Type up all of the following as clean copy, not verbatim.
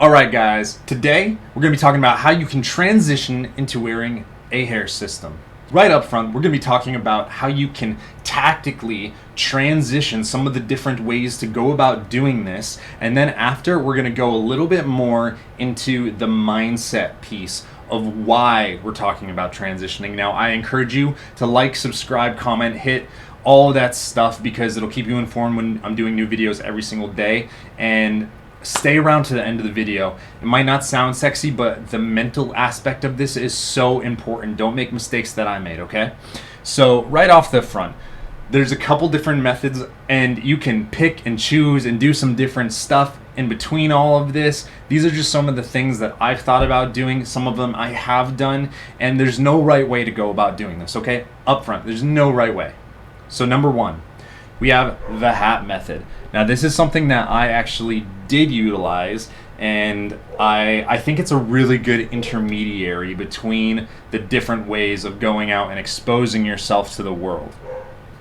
Alright guys, today we're going to be talking about how you can transition into wearing a hair system. Right up front, we're going to be talking about how you can tactically transition some of the different ways to go about doing this, and then after we're going to go a little bit more into the mindset piece of why we're talking about transitioning. Now, I encourage you to like, subscribe, comment, hit all of that stuff because it'll keep you informed when I'm doing new videos every single day, and stay around to the end of the video. It might not sound sexy, but the mental aspect of this is so important. Don't make mistakes that I made, okay? So right off the front, there's a couple different methods, and you can pick and choose and do some different stuff in between all of this. These are just some of the things that I've thought about doing. Some of them I have done, and there's no right way to go about doing this, okay? Up front, there's no right way. So number one, we have the hat method. Now this is something that I actually did utilize, and I think it's a really good intermediary between the different ways of going out and exposing yourself to the world.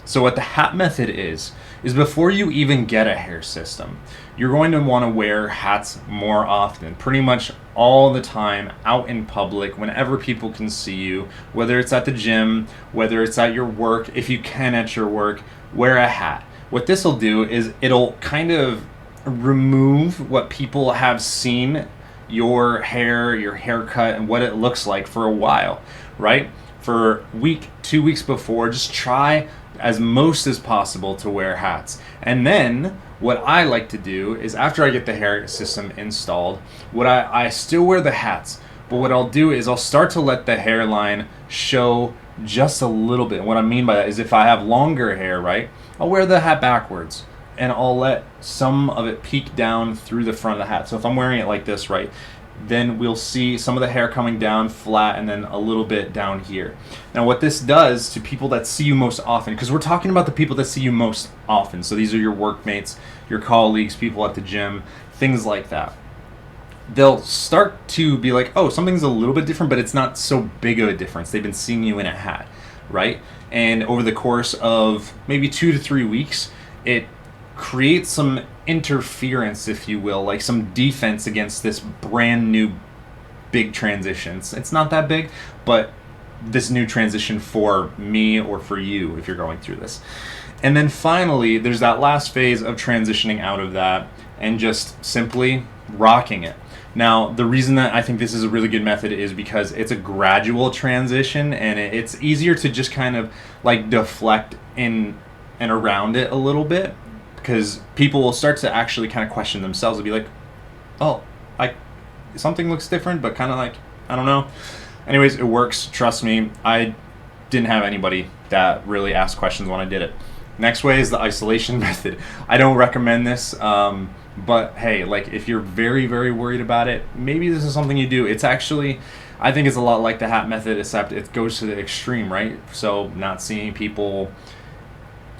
So what the hat method is before you even get a hair system, you're going to want to wear hats more often, pretty much all the time, out in public, whenever people can see you, whether it's at the gym, whether it's at your work. If you can at your work, wear a hat. What this will do is it'll kind of remove what people have seen your hair, your haircut, and what it looks like for a while, right? For a week, 2 weeks before, just try as most as possible to wear hats. And then what I like to do is after I get the hair system installed, I still wear the hats, but what I'll do is I'll start to let the hairline show just a little bit. What I mean by that is if I have longer hair, right, I'll wear the hat backwards and I'll let some of it peek down through the front of the hat. So if I'm wearing it like this, right, then we'll see some of the hair coming down flat and then a little bit down here. Now what this does to people that see you most often, because we're talking about the people that see you most often, so these are your workmates, your colleagues, people at the gym, things like that. They'll start to be like, oh, something's a little bit different, but it's not so big of a difference. They've been seeing you in a hat, right? And over the course of maybe 2 to 3 weeks, it creates some interference, if you will, like some defense against this brand new big transition. It's not that big, but this new transition for me or for you if you're going through this. And then finally, there's that last phase of transitioning out of that and just simply rocking it. Now, the reason that I think this is a really good method is because it's a gradual transition, and it's easier to just kind of like deflect in and around it a little bit, because people will start to actually kind of question themselves and be like, oh, something looks different, but kind of like, I don't know. Anyways, it works. Trust me. I didn't have anybody that really asked questions when I did it. Next way is the isolation method. I don't recommend this, but hey, like if you're very, very worried about it, maybe this is something you do. It's actually, I think it's a lot like the hat method, except it goes to the extreme, right? So not seeing people,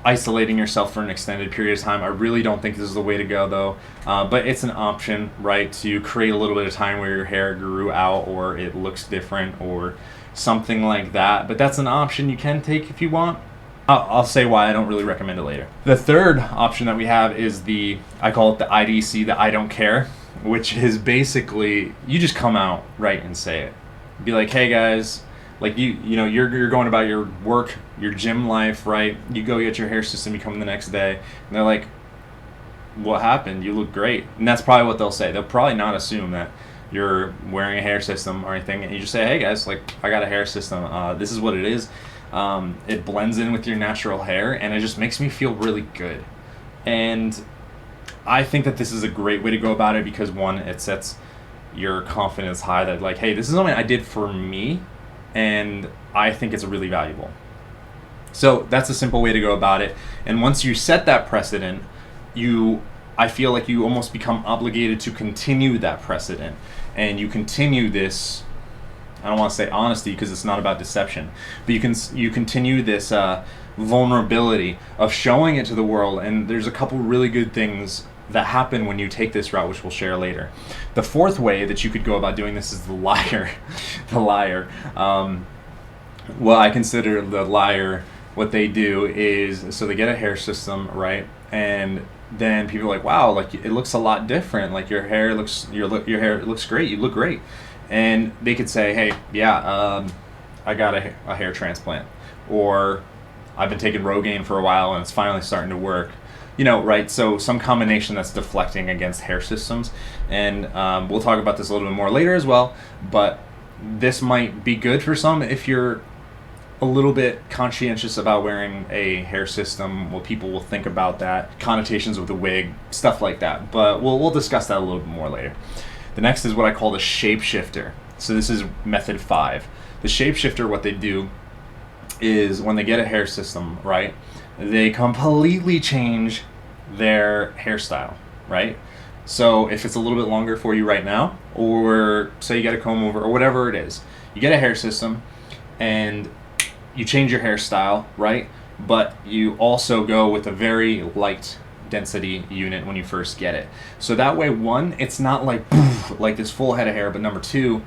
isolating yourself for an extended period of time. I really don't think this is the way to go though, but it's an option, right, to create a little bit of time where your hair grew out or it looks different or something like that. But that's an option you can take if you want. I'll say why I don't really recommend it later. The third option that we have is I call it the IDC, the I don't care, which is basically you just come out right and say it. Be like, hey guys, like you know you're going about your work, your gym life, right? You go get your hair system, you come the next day, and they're like, what happened? You look great. And that's probably what they'll say. They'll probably not assume that you're wearing a hair system or anything, and you just say, hey guys, like I got a hair system. This is what it is. It blends in with your natural hair, and it just makes me feel really good. And I think that this is a great way to go about it because one, it sets your confidence high that like, hey, this is something I did for me, and I think it's really valuable. So that's a simple way to go about it. And once you set that precedent, I feel like you almost become obligated to continue that precedent, and you continue this, I don't want to say honesty because it's not about deception, but you continue this vulnerability of showing it to the world. And there's a couple really good things that happen when you take this route, which we'll share later. The fourth way that you could go about doing this is the liar. The liar. Well, I consider the liar, what they do is, so they get a hair system, right? And then people are like, wow, like it looks a lot different. Like your hair looks great. You look great. And they could say, hey, yeah, I got a hair transplant, or I've been taking Rogaine for a while and it's finally starting to work. Right? So some combination that's deflecting against hair systems, and we'll talk about this a little bit more later as well. But this might be good for some if you're a little bit conscientious about wearing a hair system, what people will think about that, connotations with a wig, stuff like that. But we'll discuss that a little bit more later. The next is what I call the shapeshifter. So this is method 5. The shapeshifter, what they do is when they get a hair system, right, they completely change their hairstyle, right? So if it's a little bit longer for you right now, or say you get a comb over or whatever it is, you get a hair system and you change your hairstyle, right? But you also go with a very light density unit when you first get it. So that way, one, it's not like poof, like this full head of hair, but number two,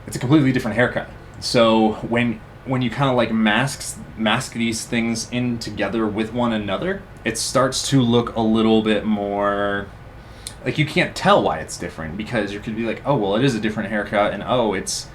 it's a completely different haircut. So when you kind of like mask these things in together with one another, it starts to look a little bit more like you can't tell why it's different, because you could be like, oh well, it is a different haircut, and oh it's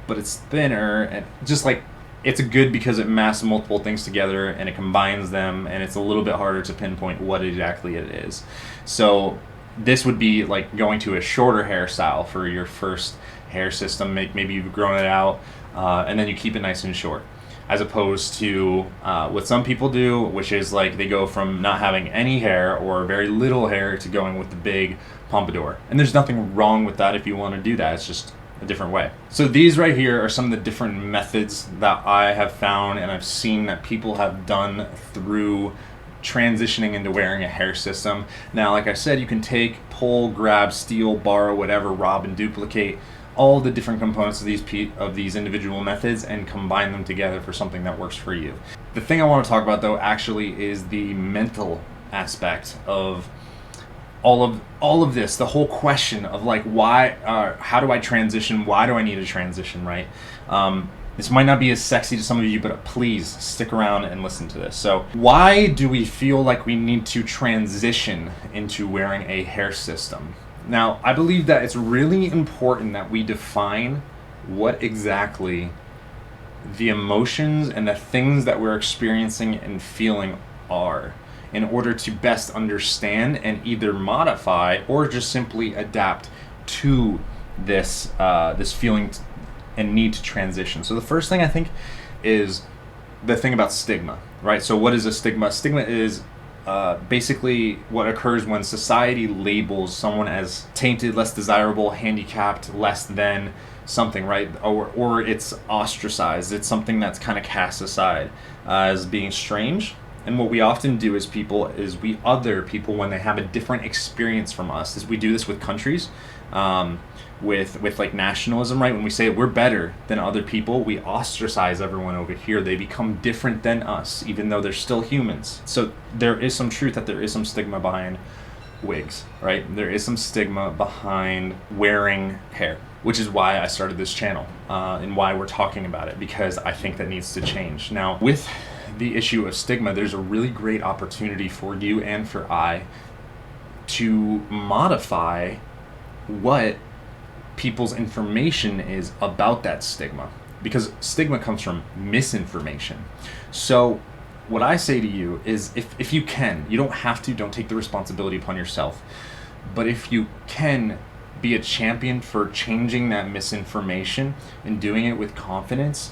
but it's thinner, and just like it's good because it masks multiple things together and it combines them, and it's a little bit harder to pinpoint what exactly it is. So this would be like going to a shorter hairstyle for your first hair system. Maybe you've grown it out, and then you keep it nice and short, as opposed to what some people do, which is like they go from not having any hair or very little hair to going with the big pompadour. And there's nothing wrong with that if you want to do that. It's just a different way. So these right here are some of the different methods that I have found and I've seen that people have done through transitioning into wearing a hair system. Now, like I said, you can take, pull, grab, steal, borrow, whatever, rob, and duplicate all the different components of these individual methods and combine them together for something that works for you. The thing I want to talk about though actually is the mental aspect of all of this, the whole question of like why, how do I transition? Why do I need a transition, right? This might not be as sexy to some of you, but please stick around and listen to this. So why do we feel like we need to transition into wearing a hair system? Now, I believe that it's really important that we define what exactly the emotions and the things that we're experiencing and feeling are, in order to best understand and either modify or just simply adapt to this feeling and need to transition. So the first thing I think is the thing about stigma, right? So what is a stigma? Stigma is basically what occurs when society labels someone as tainted, less desirable, handicapped, less than something, right? Or it's ostracized. It's something that's kind of cast aside as being strange. And what we often do as people is we other people when they have a different experience from us. Is we do this with countries, with like nationalism, right? When we say we're better than other people, we ostracize everyone over here. They become different than us, even though they're still humans. So there is some truth that there is some stigma behind wigs, right? There is some stigma behind wearing hair, which is why I started this channel, and why we're talking about it, because I think that needs to change. Now, with the issue of stigma, there's a really great opportunity for you and for I to modify what people's information is about that stigma, because stigma comes from misinformation. So what I say to you is if you can, you don't have to, don't take the responsibility upon yourself, but if you can be a champion for changing that misinformation and doing it with confidence,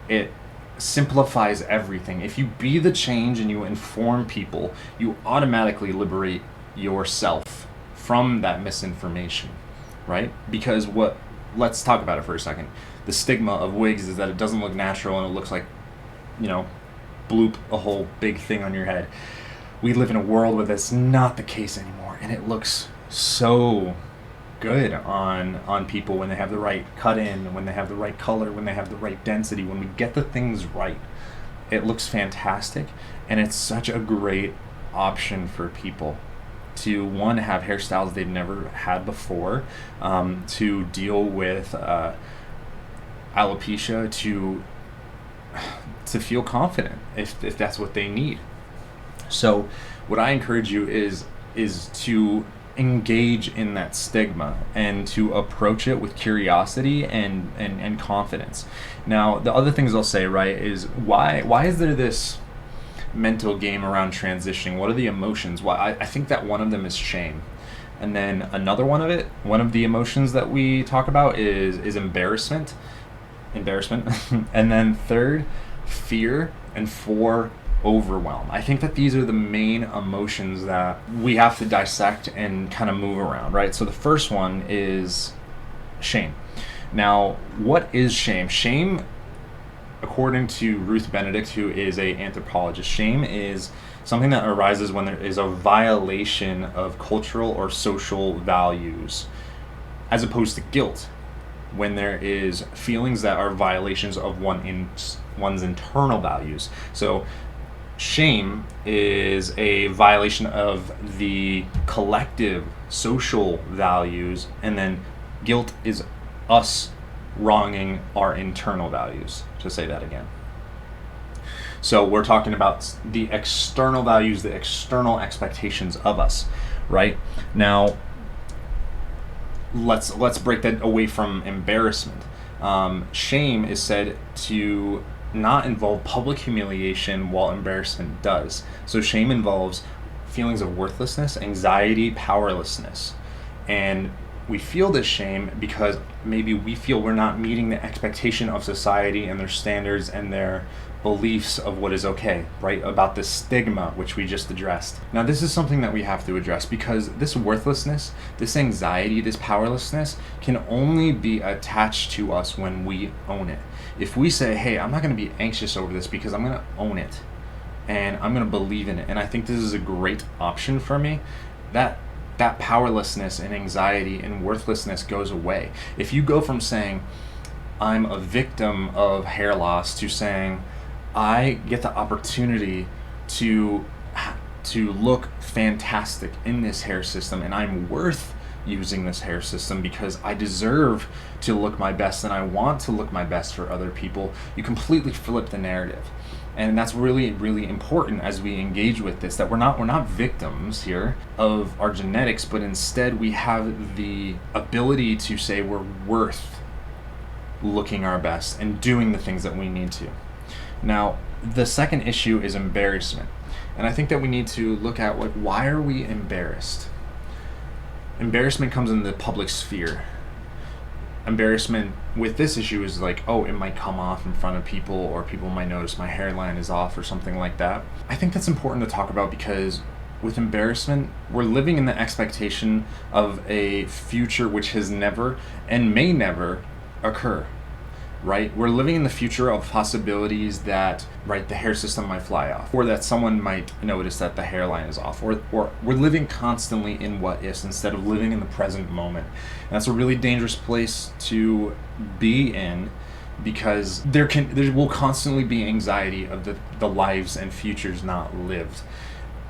it simplifies everything. If you be the change and you inform people, you automatically liberate yourself from that misinformation, right? Because let's talk about it for a second. The stigma of wigs is that it doesn't look natural and it looks like, bloop, a whole big thing on your head. We live in a world where that's not the case anymore, and it looks so good on people when they have the right cut in, when they have the right color, when they have the right density. When we get the things right, it looks fantastic, and it's such a great option for people to, one, have hairstyles they've never had before, to deal with alopecia, to feel confident if that's what they need. So what I encourage you is to engage in that stigma and to approach it with curiosity and confidence. Now, the other things I'll say, right, is why is there this mental game around transitioning? What are the emotions? I think that one of them is shame. And then another one of the emotions that we talk about is embarrassment. And then third, fear, and four, overwhelm. I think that these are the main emotions that we have to dissect and kind of move around, right? So the first one is shame. Now, what is shame? Shame, according to Ruth Benedict, who is an anthropologist, shame is something that arises when there is a violation of cultural or social values, as opposed to guilt, when there is feelings that are violations of one's internal values. So shame is a violation of the collective social values, and then guilt is us wronging our internal values, to say that again. So we're talking about the external values, the external expectations of us, right? Now, let's break that away from embarrassment. Shame is said to not involve public humiliation, while embarrassment does. So shame involves feelings of worthlessness, anxiety, powerlessness. And we feel this shame because maybe we feel we're not meeting the expectation of society and their standards and their beliefs of what is okay, right? About this stigma, which we just addressed. Now, this is something that we have to address because this worthlessness, this anxiety, this powerlessness can only be attached to us when we own it. If we say, hey, I'm not going to be anxious over this because I'm going to own it and I'm going to believe in it, and I think this is a great option for me, that powerlessness and anxiety and worthlessness goes away. If you go from saying, I'm a victim of hair loss, to saying, I get the opportunity to look fantastic in this hair system, and I'm worth using this hair system because I deserve to look my best and I want to look my best for other people, you completely flip the narrative. And that's really, really important as we engage with this, that we're not victims here of our genetics, but instead we have the ability to say we're worth looking our best and doing the things that we need to. Now, the second issue is embarrassment. And I think that we need to look at why are we embarrassed? Embarrassment comes in the public sphere. Embarrassment with this issue is like, oh, it might come off in front of people, or people might notice my hairline is off or something like that. I think that's important to talk about because with embarrassment, we're living in the expectation of a future which has never and may never occur. Right? We're living in the future of possibilities that, right, the hair system might fly off, or that someone might notice that the hairline is off, or we're living constantly in what ifs instead of living in the present moment. And that's a really dangerous place to be in because there will constantly be anxiety of the lives and futures not lived.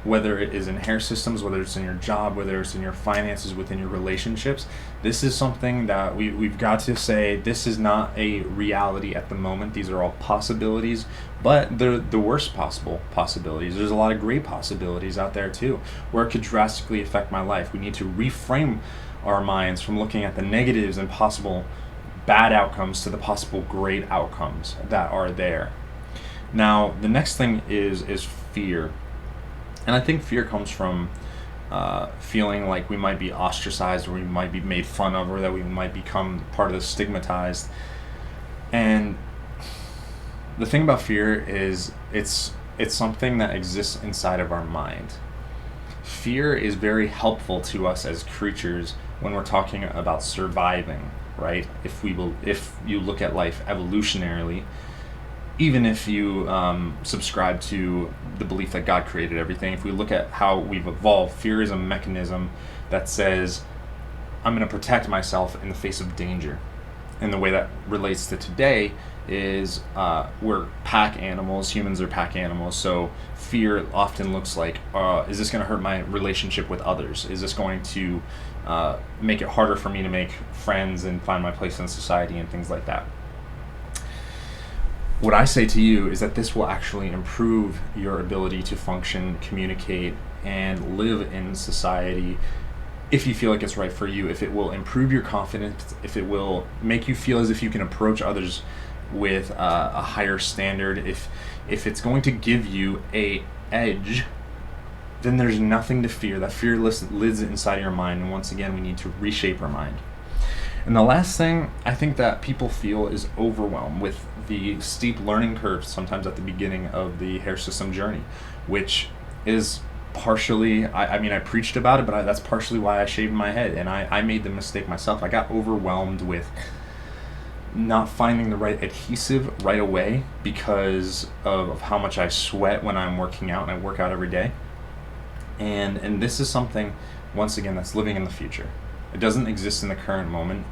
Whether it is in hair systems, whether it's in your job, whether it's in your finances, within your relationships, this is something that we've got to say, this is not a reality at the moment. These are all possibilities, but they're the worst possible possibilities. There's a lot of great possibilities out there too, where it could drastically affect my life. We need to reframe our minds from looking at the negatives and possible bad outcomes to the possible great outcomes that are there. Now, the next thing is fear. And I think fear comes from feeling like we might be ostracized, or we might be made fun of, or that we might become part of the stigmatized. And the thing about fear is it's something that exists inside of our mind. Fear is very helpful to us as creatures when we're talking about surviving, right? If you look at life evolutionarily, even if you subscribe to the belief that God created everything, if we look at how we've evolved, fear is a mechanism that says, I'm going to protect myself in the face of danger. And the way that relates to today is we're pack animals. Humans are pack animals. So fear often looks like, is this going to hurt my relationship with others? Is this going to make it harder for me to make friends and find my place in society and things like that? What I say to you is that this will actually improve your ability to function, communicate, and live in society if you feel like it's right for you, if it will improve your confidence, if it will make you feel as if you can approach others with a higher standard, if it's going to give you a edge, then there's nothing to fear. That fear lives inside of your mind, and once again, we need to reshape our mind. And the last thing I think that people feel is overwhelmed with the steep learning curve sometimes at the beginning of the hair system journey, which is partially, I mean, I preached about it, but that's partially why I shaved my head. And I made the mistake myself. I got overwhelmed with not finding the right adhesive right away because of how much I sweat when I'm working out, and I work out every day. And this is something, once again, that's living in the future. It doesn't exist in the current moment.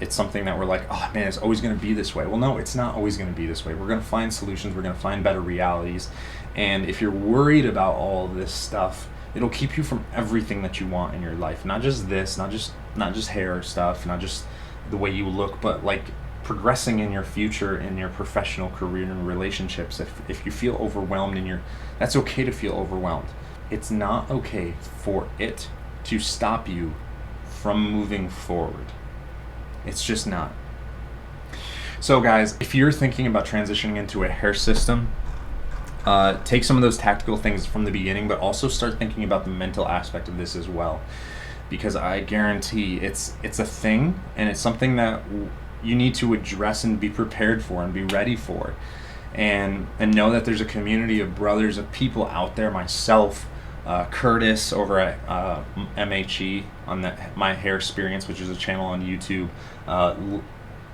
It's something that we're like, oh man, it's always going to be this way. Well, no, it's not always going to be this way. We're going to find solutions. We're going to find better realities. And if you're worried about all this stuff, it'll keep you from everything that you want in your life. Not just this, not just hair stuff, not just the way you look, but like progressing in your future, in your professional career and relationships. If you feel overwhelmed that's okay to feel overwhelmed. It's not okay for it to stop you from moving forward. It's just not. So guys, if you're thinking about transitioning into a hair system, take some of those tactical things from the beginning, but also start thinking about the mental aspect of this as well, because I guarantee it's a thing, and it's something that you need to address and be prepared for and be ready for, and know that there's a community of brothers, of people out there, myself, Curtis over at MHE on My Hair Experience, which is a channel on YouTube.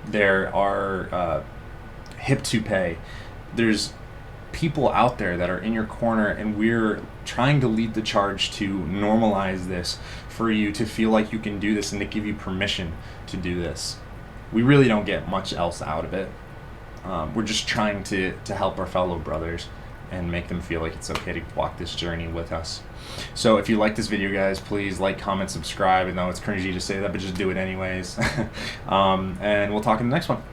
There are Hip to Pay. There's people out there that are in your corner, and we're trying to lead the charge to normalize this for you to feel like you can do this and to give you permission to do this. We really don't get much else out of it. We're just trying to help our fellow brothers and make them feel like it's okay to walk this journey with us. So if you like this video, guys, please like, comment, subscribe. I know it's cringy to say that, but just do it anyways. And we'll talk in the next one.